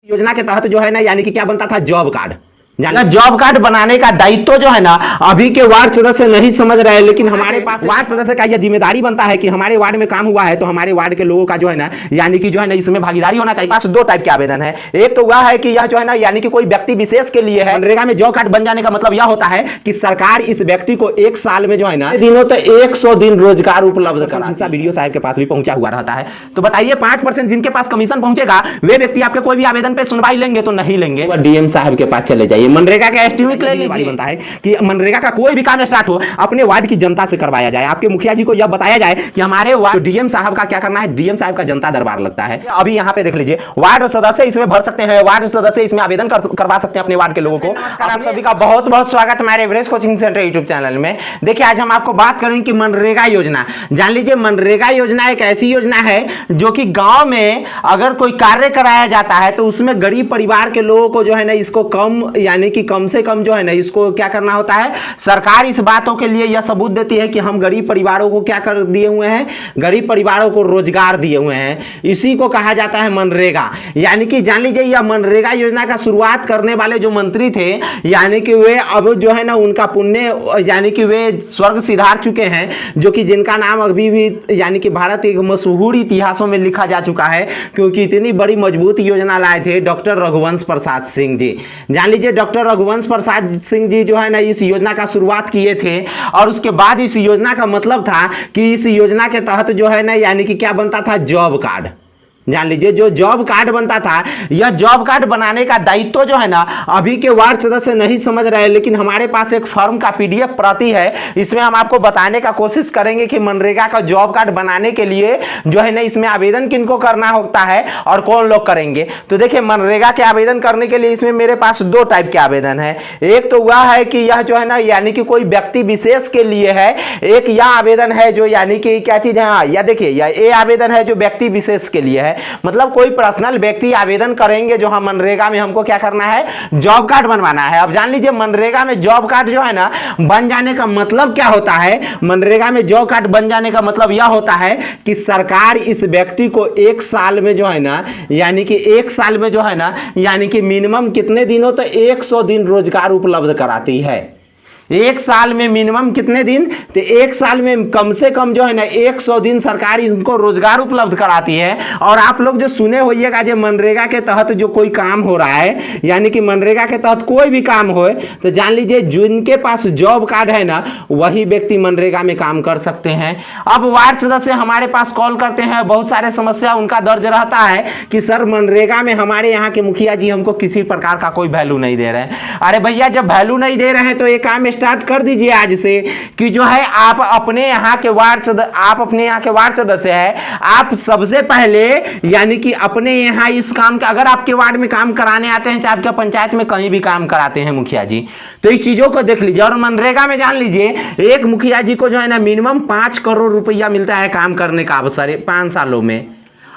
योजना के तहत जो है ना यानी कि क्या बनता था, जॉब कार्ड। जॉब कार्ड बनाने का दायित्व जो है ना अभी के वार्ड सदस्य नहीं समझ रहे हैं, लेकिन हमारे पास वार्ड सदस्य का यह जिम्मेदारी बनता है कि हमारे वार्ड में काम हुआ है तो हमारे वार्ड के लोगों का जो है ना यानी कि जो है ना इसमें भागीदारी होना चाहिए। पास दो टाइप के आवेदन है। एक तो वह है कि यह जो है ना यानी कि कोई व्यक्ति विशेष के लिए है। मनरेगा में जॉब कार्ड बन जाने का मतलब यह होता है कि सरकार इस व्यक्ति को एक साल में जो है ना दिनों तो 100 दिन रोजगार उपलब्ध कराता है। वीडियो साहब के पास भी पहुंचा हुआ रहता है। तो बताइए 5% जिनके पास कमीशन पहुंचेगा वे व्यक्ति आपके कोई भी आवेदन पे सुनवाई लेंगे तो नहीं लेंगे, डीएम साहब के पास चले जाइए। मनरेगा का एस्टीमेट ले लीजिए। बनता है कि मनरेगा का कोई भी काम स्टार्ट हो अपने वार्ड की जनता से करवाया जाए। आपके मुखिया जी को यह बताया जाए कि हमारे वार्ड डीएम साहब का क्या करना है। डीएम साहब का जनता दरबार लगता है। अभी यहाँ पे देख लीजिए वार्ड सदस्य इसमें भर सकते हैं, वार्ड सदस्य इसमें आवेदन करवा सकते हैं अपने वार्ड के लोगों को। नमस्कार, आप सभी का बहुत बहुत स्वागत हमारे Everest coaching centre YouTube channel में। देखिए आज हम आपको बात करेंगे कि मनरेगा योजना। जान लीजिए मनरेगा योजना एक ऐसी योजना है जो कि गांव में अगर कोई कार्य कराया जाता है तो उसमें गरीब परिवार के लोगों को जो है ना इसको कम यानी कि कम से कम जो है ना इसको क्या करना होता है। सरकार इस बातों के लिए यह सबूत देती है कि हम गरीब परिवारों को क्या कर दिए हुए हैं, गरीब परिवारों को रोजगार दिए हुए हैं। इसी को कहा जाता है मनरेगा। यानी कि जान लीजिए यह मनरेगा योजना का शुरुआत करने वाले जो मंत्री थे यानी कि वे अब जो है ना उनका पुण्य यानी कि वे स्वर्ग सिधार चुके हैं, जो कि जिनका नाम अभी भी यानी कि भारत के मशहूर इतिहासों में लिखा जा चुका है क्योंकि इतनी बड़ी मजबूत योजना लाए थे डॉक्टर रघुवंश प्रसाद सिंह जी। जान लीजिए डॉक्टर रघुवंश प्रसाद सिंह जी जो है ना इस योजना का शुरुआत किए थे और उसके बाद इस योजना का मतलब था कि इस योजना के तहत जो है ना यानी कि क्या बनता था, जॉब कार्ड। जान लीजिए जो जॉब कार्ड बनता था यह जॉब कार्ड बनाने का दायित्व जो है ना अभी के वार्ड सदस्य नहीं समझ रहे हैं, लेकिन हमारे पास एक फॉर्म का पीडीएफ प्रति है। इसमें हम आपको बताने का कोशिश करेंगे कि मनरेगा का जॉब कार्ड बनाने के लिए जो है ना इसमें आवेदन किनको करना होता है और कौन लोग करेंगे। तो देखिए मनरेगा के आवेदन करने के लिए इसमें मेरे पास दो टाइप के आवेदन है। एक तो वह है कि यह जो है ना यानी कि कोई व्यक्ति विशेष के लिए है। एक यह आवेदन है जो यानी कि क्या चीज है, या देखिए यह आवेदन है जो व्यक्ति विशेष के लिए है। मतलब कोई पर्सनल व्यक्ति आवेदन करेंगे जो हम मनरेगा में हमको क्या करना है, जॉब कार्ड बनवाना है। अब जान लीजिए मनरेगा में जॉब कार्ड जो है ना बन जाने का मतलब क्या होता है। मनरेगा में जॉब कार्ड बन जाने का मतलब यह होता है कि सरकार इस व्यक्ति को एक साल में जो है ना यानी कि एक साल में जो है ना यानी कि मिनिमम कितने दिनों तो 100 दिन रोजगार उपलब्ध कराती है। एक साल में मिनिमम कितने दिन, तो एक साल में कम से कम जो है ना 100 दिन सरकार इनको रोजगार उपलब्ध कराती है। और आप लोग जो सुने होइएगा जो मनरेगा के तहत जो कोई काम हो रहा है यानी कि मनरेगा के तहत कोई भी काम हो तो जान लीजिए जिनके पास जॉब कार्ड है ना वही व्यक्ति मनरेगा में काम कर सकते हैं। अब वार्ड सदस्य हमारे पास कॉल करते हैं, बहुत सारे समस्या उनका दर्ज रहता है कि सर मनरेगा में हमारे यहाँ के मुखिया जी हमको किसी प्रकार का कोई वैल्यू नहीं दे रहे हैं। अरे भैया जब वैल्यू नहीं दे रहे हैं तो एक काम स्टार्ट कर दीजिए आज से कि जो है आप अपने यहाँ के वार्ड सदस्य है। आप सबसे पहले यानी कि अपने यहाँ इस काम का अगर आपके वार्ड में काम कराने आते हैं चाहे आपके पंचायत में कहीं भी काम कराते हैं मुखिया जी तो इस चीजों को देख लीजिए। और मनरेगा में जान लीजिए एक मुखिया जी को जो है ना मिनिमम 5 करोड़ रुपया मिलता है काम करने का अवसर 5 सालों में।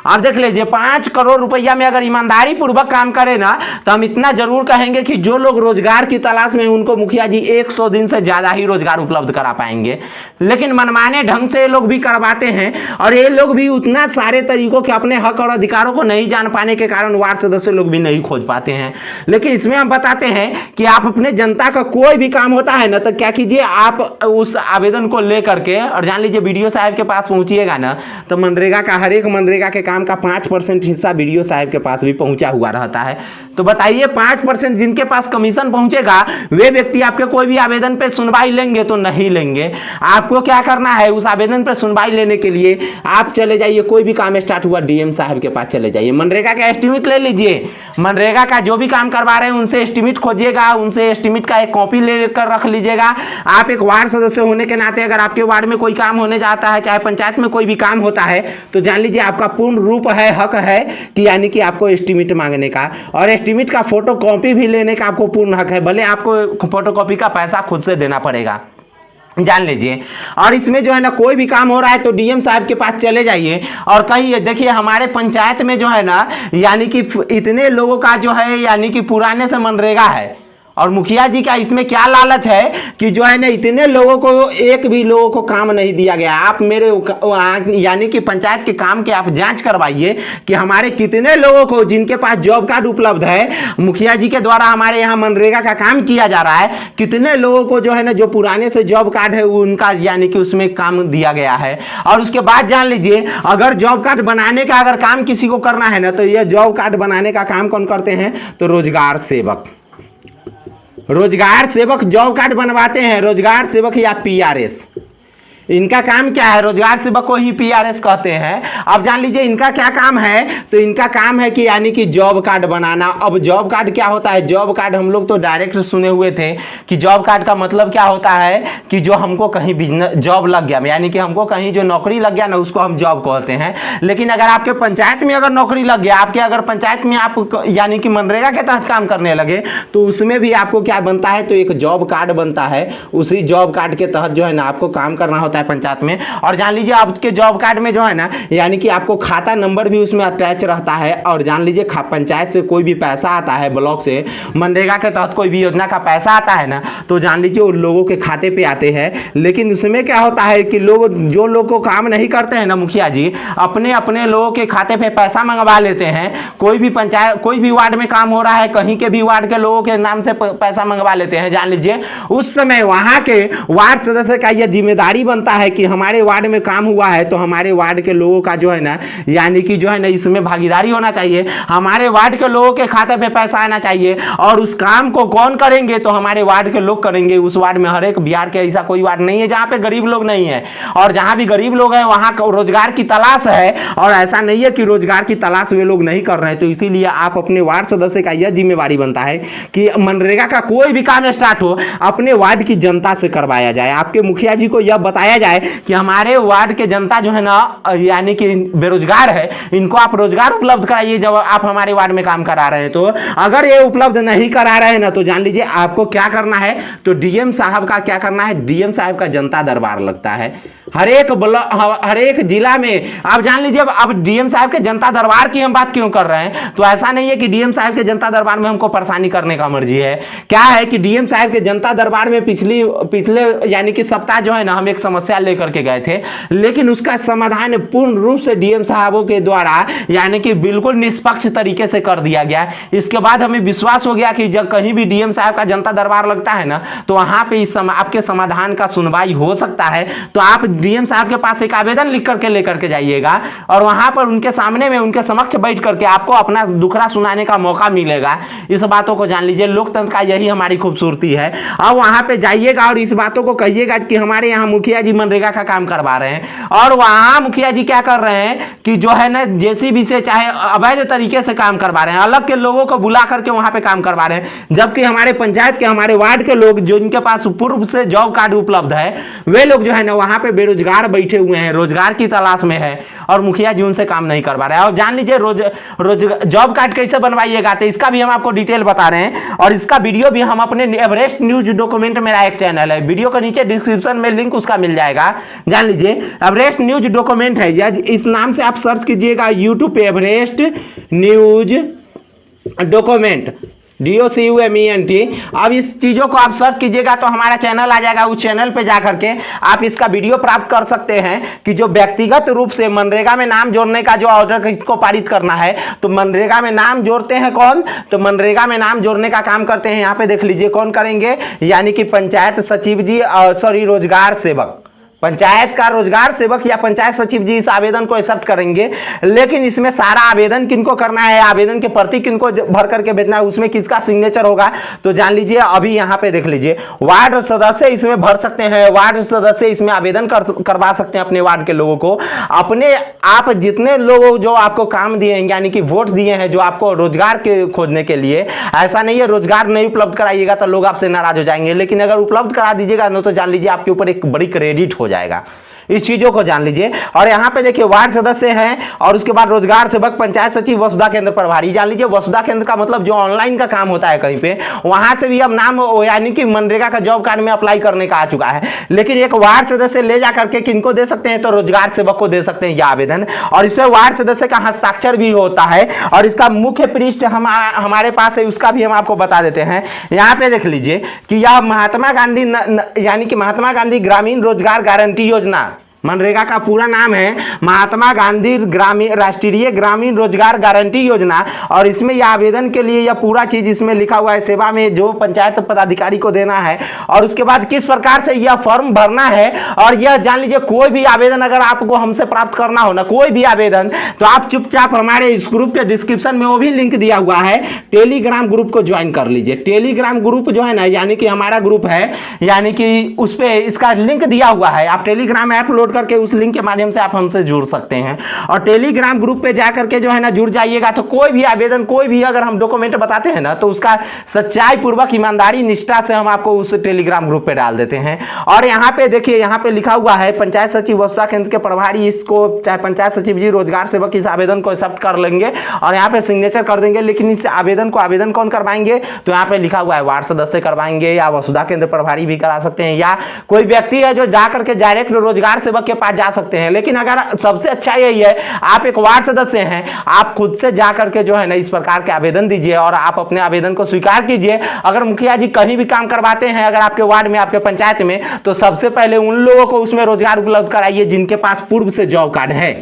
अब देख लीजिए 5 करोड़ रुपया में अगर ईमानदारी पूर्वक काम करे ना तो हम इतना जरूर कहेंगे कि जो लोग रोजगार की तलाश में उनको मुखिया जी 100 दिन से ज्यादा ही रोजगार उपलब्ध करा पाएंगे। लेकिन मनमाने ढंग से ये लोग भी करवाते हैं और ये लोग भी उतना सारे तरीकों के अपने हक और अधिकारों को नहीं जान पाने के कारण वार्ड सदस्य लोग भी नहीं खोज पाते हैं। लेकिन इसमें हम बताते हैं कि आप अपने जनता का कोई भी काम होता है ना तो क्या कीजिए आप उस आवेदन को लेकर के और जान लीजिए वीडियो साहब के पास पहुंचिएगा ना तो मनरेगा का हर एक मनरेगा के काम का 5% हिस्सा वीडियो साहब के पास भी पहुंचा हुआ रहता है। तो बताइए 5% जिनके पास कमीशन पहुंचेगा वे व्यक्ति आपके कोई भी आवेदन पे सुनवाई लेंगे तो नहीं लेंगे। आपको क्या करना है उस आवेदन पे सुनवाई लेने के लिए आप चले जाइए, कोई भी काम स्टार्ट हुआ डीएम साहब के पास चले जाइए, मनरेगा का एस्टीमेट ले लीजिए। मनरेगा का जो भी काम करवा रहे हैं उनसे एस्टीमेट खोजिएगा, उनसे एस्टीमेट का एक कॉपी लेकर रख लीजिएगा। आप एक वार्ड सदस्य होने के नाते अगर आपके वार्ड में कोई काम होने जाता है चाहे पंचायत में कोई भी काम होता है तो जान लीजिए आपका पूर्ण रूप है, हक है कि यानी कि आपको एस्टीमेट मांगने का और एस्टीमेट का फोटो कॉपी भी लेने का आपको पूर्ण हक है। भले आपको फोटो कॉपी का पैसा खुद से देना पड़ेगा, जान लीजिए। और इसमें जो है ना कोई भी काम हो रहा है तो डीएम साहब के पास चले जाइए और कहिए देखिए हमारे पंचायत में जो है ना यानी कि इतने लोगों का जो है यानी कि पुराने से मनरेगा है और मुखिया जी का इसमें क्या लालच है कि जो है ना इतने लोगों को, एक भी लोगों को काम नहीं दिया गया। आप मेरे यानी कि पंचायत के काम के आप जांच करवाइए कि हमारे कितने लोगों को जिनके पास जॉब कार्ड उपलब्ध है, मुखिया जी के द्वारा हमारे यहाँ मनरेगा का काम किया जा रहा है, कितने लोगों को जो है ना जो पुराने से जॉब कार्ड है उनका यानी कि उसमें काम दिया गया है। और उसके बाद जान लीजिए, अगर जॉब कार्ड बनाने का अगर काम किसी को करना है ना, तो यह जॉब कार्ड बनाने का काम कौन करते हैं? तो रोजगार सेवक। रोजगार सेवक जॉब कार्ड बनवाते हैं, रोजगार सेवक या पीआरएस। इनका काम क्या है? रोजगार सेवक को ही पीआरएस कहते हैं। अब जान लीजिए इनका क्या काम है, तो इनका काम है कि यानी कि जॉब कार्ड बनाना। अब जॉब कार्ड क्या होता है? जॉब कार्ड हम लोग तो डायरेक्ट सुने हुए थे कि जॉब कार्ड का मतलब क्या होता है कि जो हमको कहीं बिजनेस जॉब लग गया, यानी कि हमको कहीं जो नौकरी लग गया ना, उसको हम जॉब कहते हैं। लेकिन अगर आपके पंचायत में अगर नौकरी लग गया, आपके अगर पंचायत में आप यानी कि मनरेगा के तहत काम करने लगे, तो उसमें भी आपको क्या बनता है? तो एक जॉब कार्ड बनता है। उसी जॉब कार्ड के तहत जो है ना आपको काम करना होता है पंचायत में। और जान लीजिए आपके जॉब कार्ड में जो है ना यानी कि आपको खाता नंबर भी उसमें अटैच रहता है। और जान लीजिए पंचायत से कोई भी पैसा आता है, ब्लॉक से मनरेगा के तहत कोई भी योजना का पैसा आता है ना, तो जान लीजिए उन लोगों के खाते पे आते हैं। लेकिन उसमें क्या होता है कि जो लोग को काम नहीं करते हैं ना, मुखिया जी अपने अपने लोगों के खाते पे पैसा मंगवा लेते हैं। कोई भी पंचायत, कोई भी वार्ड में काम हो रहा है, कहीं के भी वार्ड के लोगों के नाम से पैसा मंगवा लेते हैं। जान लीजिए उस समय वहां के वार्ड सदस्य का यह जिम्मेदारी बनता है कि हमारे वार्ड में काम हुआ है तो हमारे वार्ड के लोगों का जो है ना यानी कि जो है ना इसमें भागीदारी होना चाहिए। हमारे वार्ड के लोगों के खाते पे पैसा आना चाहिए। और उस काम को कौन करेंगे? तो हमारे वार्ड के लोग करेंगे। उस वार्ड में हर एक बिहार के ऐसा कोई वार्ड नहीं है जहां पे गरीब लोग नहीं है। और जहां भी गरीब लोग हैं वहां रोजगार की तलाश है। और ऐसा नहीं है कि रोजगार की तलाश वे लोग नहीं कर रहे हैं। तो इसीलिए आप अपने वार्ड सदस्य का यह जिम्मेवारी बनता है कि मनरेगा का कोई भी काम स्टार्ट हो, अपने वार्ड की जनता से करवाया जाए। आपके मुखिया जी को यह बताया जाए कि हमारे वार्ड के जनता जो है ना यानी कि बेरोजगार है, इनको आप रोजगार उपलब्ध कराइए जब आप हमारे वार्ड में काम करा रहे हैं। तो अगर ये उपलब्ध नहीं करा रहे हैं ना, तो जान लीजिए आपको क्या करना है? तो डीएम साहब का क्या करना है? डीएम साहब का जनता दरबार लगता है हर एक जिला में। आप जान लीजिए अब डीएम साहब के जनता दरबार की हम बात क्यों कर रहे हैं? तो ऐसा नहीं है कि डीएम साहब के जनता दरबार में हमको परेशानी करने का मर्जी है। क्या है कि डीएम साहब के जनता दरबार में पिछले यानी कि सप्ताह जो है ना हम एक समस्या लेकर के गए थे, लेकिन उसका समाधान पूर्ण रूप से डीएम साहबों के द्वारा यानी कि बिल्कुल निष्पक्ष तरीके से कर दिया गया। इसके बाद हमें विश्वास हो गया कि जब कहीं भी डीएम साहब का जनता दरबार लगता है ना, तो वहां पे आपके समाधान का सुनवाई हो सकता है। तो आप डीएम साहब के पास एक आवेदन लिख करके लेकर के जाइएगा और वहां पर उनके सामने में उनके समक्ष बैठ करके आपको अपना दुखड़ा सुनाने का मौका मिलेगा। इस बातों को जान लीजिए, लोकतंत्र का यही हमारी खूबसूरती है। अब वहां पे जाइएगा और इस बातों को कहिएगा कि हमारे यहाँ मुखिया जी मनरेगा का काम करवा रहे हैं। और वहां मुखिया जी क्या कर रहे हैं कि जो है ना जेसीबी से चाहे अवैध तरीके से काम करवा रहे हैं, अलग के लोगों को बुला करके वहां पे काम करवा रहे हैं। जबकि हमारे पंचायत के, हमारे वार्ड के लोग जो इनके पास पूर्व से जॉब कार्ड उपलब्ध है, वे लोग जो है ना वहां पे बेरोजगार बैठे हुए हैं, रोजगार की तलाश में है और मुखिया जी उनसे काम नहीं करवा रहे हैं। और जान लीजिए जॉब कार्ड कैसे बनवाइएगा, तो इसका भी हम आपको डिटेल बता रहे हैं। और इसका वीडियो भी हम अपने एवरेस्ट न्यूज डॉक्यूमेंट, मेरा एक चैनल है, वीडियो के नीचे डिस्क्रिप्शन में लिंक उसका मिल जाएगा। जान लीजिए एवरेस्ट न्यूज डॉक्यूमेंट है, इस नाम से आप सर्च कीजिएगा यूट्यूब पे, एवरेस्ट न्यूज डॉक्यूमेंट, DOCUMENT। अब इस चीज़ों को आप सर्च कीजिएगा तो हमारा चैनल आ जाएगा। उस चैनल पे जा करके आप इसका वीडियो प्राप्त कर सकते हैं कि जो व्यक्तिगत रूप से मनरेगा में नाम जोड़ने का जो ऑर्डर किसको पारित करना है, तो मनरेगा में नाम जोड़ते हैं कौन? तो मनरेगा में नाम जोड़ने का काम करते हैं, यहाँ पे देख लीजिए कौन करेंगे, यानी कि पंचायत सचिव जी, सॉरी रोजगार सेवक, पंचायत का रोजगार सेवक या पंचायत सचिव जी इस आवेदन को एक्सेप्ट करेंगे। लेकिन इसमें सारा आवेदन किनको करना है, आवेदन के प्रति किनको भर करके भेजना है, उसमें किसका सिग्नेचर होगा, तो जान लीजिए अभी यहाँ पे देख लीजिए वार्ड सदस्य इसमें भर सकते हैं, वार्ड सदस्य इसमें आवेदन करवा सकते हैं अपने वार्ड के लोगों को। अपने आप जितने लोग जो आपको काम दिए हैं, यानी कि वोट दिए हैं जो आपको रोजगार के खोजने के लिए, ऐसा नहीं है रोजगार नहीं उपलब्ध कराइएगा तो लोग आपसे नाराज हो जाएंगे। लेकिन अगर उपलब्ध करा दीजिएगा ना, तो जान लीजिए आपके ऊपर एक बड़ी क्रेडिट हो जाएगा। इस चीजों को जान लीजिए। और यहाँ पे देखिए वार्ड सदस्य हैं और उसके बाद रोजगार सेवक, पंचायत सचिव, वसुधा केंद्र प्रभारी। जान लीजिए वसुधा केंद्र का मतलब जो ऑनलाइन का काम होता है कहीं पे, वहां से भी अब नाम यानी कि मनरेगा का जॉब कार्ड में अप्लाई करने का आ चुका है। लेकिन एक वार्ड सदस्य ले जा करके किनको दे सकते हैं, तो रोजगार सेवक को दे सकते हैं यह आवेदन। और इसमें वार्ड सदस्य का हस्ताक्षर भी होता है और इसका मुख्य पृष्ठ हमारे पास है, उसका भी हम आपको बता देते हैं। यहाँ पे देख लीजिए कि यह महात्मा गांधी यानी कि महात्मा गांधी ग्रामीण रोजगार गारंटी योजना, मनरेगा का पूरा नाम है महात्मा गांधी राष्ट्रीय ग्रामीण रोजगार गारंटी योजना। और इसमें यह आवेदन के लिए यह पूरा चीज इसमें लिखा हुआ है, सेवा में जो पंचायत पदाधिकारी को देना है और उसके बाद किस प्रकार से यह फॉर्म भरना है। और यह जान लीजिए कोई भी आवेदन अगर आपको हमसे प्राप्त करना हो ना, कोई भी आवेदन, तो आप चुपचाप हमारे इस ग्रुप के डिस्क्रिप्शन में वो भी लिंक दिया हुआ है, टेलीग्राम ग्रुप को ज्वाइन कर लीजिए। टेलीग्राम ग्रुप जो है ना, यानी कि हमारा ग्रुप है, यानी कि उस पर इसका लिंक दिया हुआ है। आप टेलीग्राम ऐप लोड करके उस लिंक के माध्यम से आप हमसे जुड़ सकते हैं। और टेलीग्राम ग्रुप पे जाकर के जो है ना जुड़ जाइएगा, तो कोई भी आवेदन, कोई भी अगर हम डॉक्यूमेंट बताते हैं ना, तो उसका सच्चाई पूर्वक, ईमानदारी, निष्ठा से हम आपको उस टेलीग्राम ग्रुप पे डाल देते हैं। और यहाँ पे देखिए, यहाँ पे लिखा हुआ है पंचायत सचिव, वसुधा केंद्र के प्रभारी, इसको चाहे पंचायत सचिव जी, रोजगार सेवक इस आवेदन को एक्सेप्ट कर लेंगे और यहाँ पे सिग्नेचर कर देंगे। लेकिन इस आवेदन को आवेदन कौन करवाएंगे, तो यहाँ पे लिखा हुआ है वार्ड सदस्य करवाएंगे, या वसुधा केंद्र प्रभारी भी करा सकते हैं, या कोई व्यक्ति है जो जाकर के डायरेक्ट रोजगार सेवक के पास जा सकते हैं। लेकिन अगर सबसे अच्छा यही है, आप एक वार्ड सदस्य हैं, आप खुद से जाकर के जो है ना इस प्रकार के आवेदन दीजिए और आप अपने आवेदन को स्वीकार कीजिए। अगर मुखिया जी कहीं भी काम करवाते हैं अगर आपके वार्ड में, आपके पंचायत में, तो सबसे पहले उन लोगों को उसमें रोजगार उपलब्ध कराइए जिनके पास पूर्व से जॉब कार्ड है।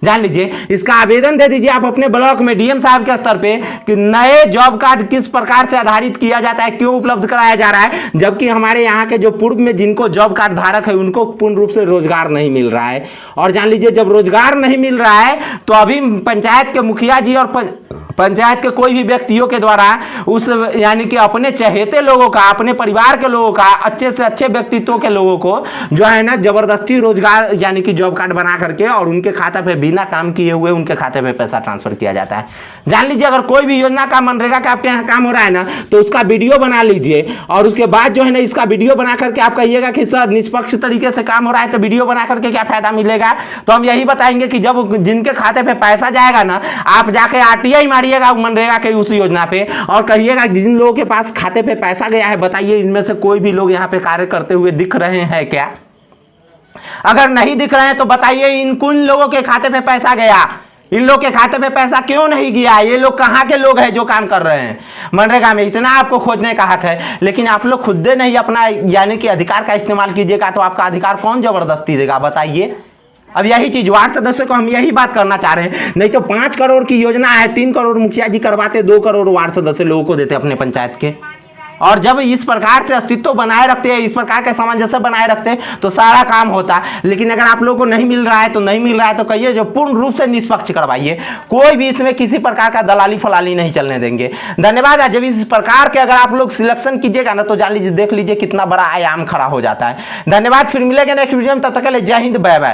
जान लीजिए, इसका आवेदन दे दीजिए आप अपने ब्लॉक में डीएम साहब के स्तर पे कि नए जॉब कार्ड किस प्रकार से आधारित किया जाता है, क्यों उपलब्ध कराया जा रहा है, जबकि हमारे यहाँ के जो पूर्व में जिनको जॉब कार्ड धारक है उनको पूर्ण रूप से रोजगार नहीं मिल रहा है। और जान लीजिए, जब रोजगार नहीं मिल रहा है तो अभी पंचायत के मुखिया जी और पंचायत के कोई भी व्यक्तियों के द्वारा उस यानी कि अपने चहेते लोगों का, अपने परिवार के लोगों का, अच्छे से अच्छे व्यक्तित्वों के लोगों को जो है ना जबरदस्ती रोजगार यानी कि जॉब कार्ड बना करके और उनके खाते पे बिना काम किए हुए उनके खाते पे पैसा ट्रांसफर किया जाता है। जान लीजिए, अगर कोई भी योजना का, मनरेगा का आपके यहाँ काम हो रहा है ना, तो उसका वीडियो बना लीजिए और उसके बाद जो है ना इसका वीडियो बना करके आप कहिएगा कि सर निष्पक्ष तरीके से काम हो रहा है, तो वीडियो बना करके क्या फायदा मिलेगा। तो हम यही बताएंगे कि जब जिनके खाते पे पैसा जाएगा ना, आप जाके आरटीआई मारिएगा मनरेगा के उस योजना पे और कहिएगा जिन लोगों के पास खाते पे पैसा गया है, बताइए इनमें से कोई भी लोग यहाँ पे कार्य करते हुए दिख रहे हैं क्या। अगर नहीं दिख रहे हैं तो बताइए इन कुल लोगों के खाते पे पैसा गया, इन लोग के खाते पे पैसा क्यों नहीं गया, ये लोग कहाँ के लोग हैं जो काम कर रहे हैं मनरेगा में। इतना आपको खोजने का हक है, लेकिन आप लोग खुद दे नहीं अपना यानी कि अधिकार का इस्तेमाल कीजिएगा, तो आपका अधिकार कौन जबरदस्ती देगा, बताइए। अब यही चीज वार्ड सदस्य को हम यही बात करना चाह रहे हैं। नहीं तो 5 करोड़ की योजना है, 3 करोड़ मुखिया जी करवाते, 2 करोड़ वार्ड सदस्य लोगों को देते अपने पंचायत के। और जब इस प्रकार से अस्तित्व बनाए रखते हैं, इस प्रकार के सामंजस्य बनाए रखते हैं, तो सारा काम होता है। लेकिन अगर आप लोगों को नहीं मिल रहा है तो नहीं मिल रहा है, तो कहिए जो पूर्ण रूप से निष्पक्ष करवाइए, कोई भी इसमें किसी प्रकार का दलाली फलाली नहीं चलने देंगे। धन्यवाद। जब इस प्रकार के अगर आप लोग सिलेक्शन कीजिएगा ना, तो जान लीजिए, देख लीजिए कितना बड़ा आयाम खड़ा हो जाता है। धन्यवाद। फिर मिलेंगे नेक्स्ट वीडियो में, तब तक के लिए जय हिंद, बाय बाय।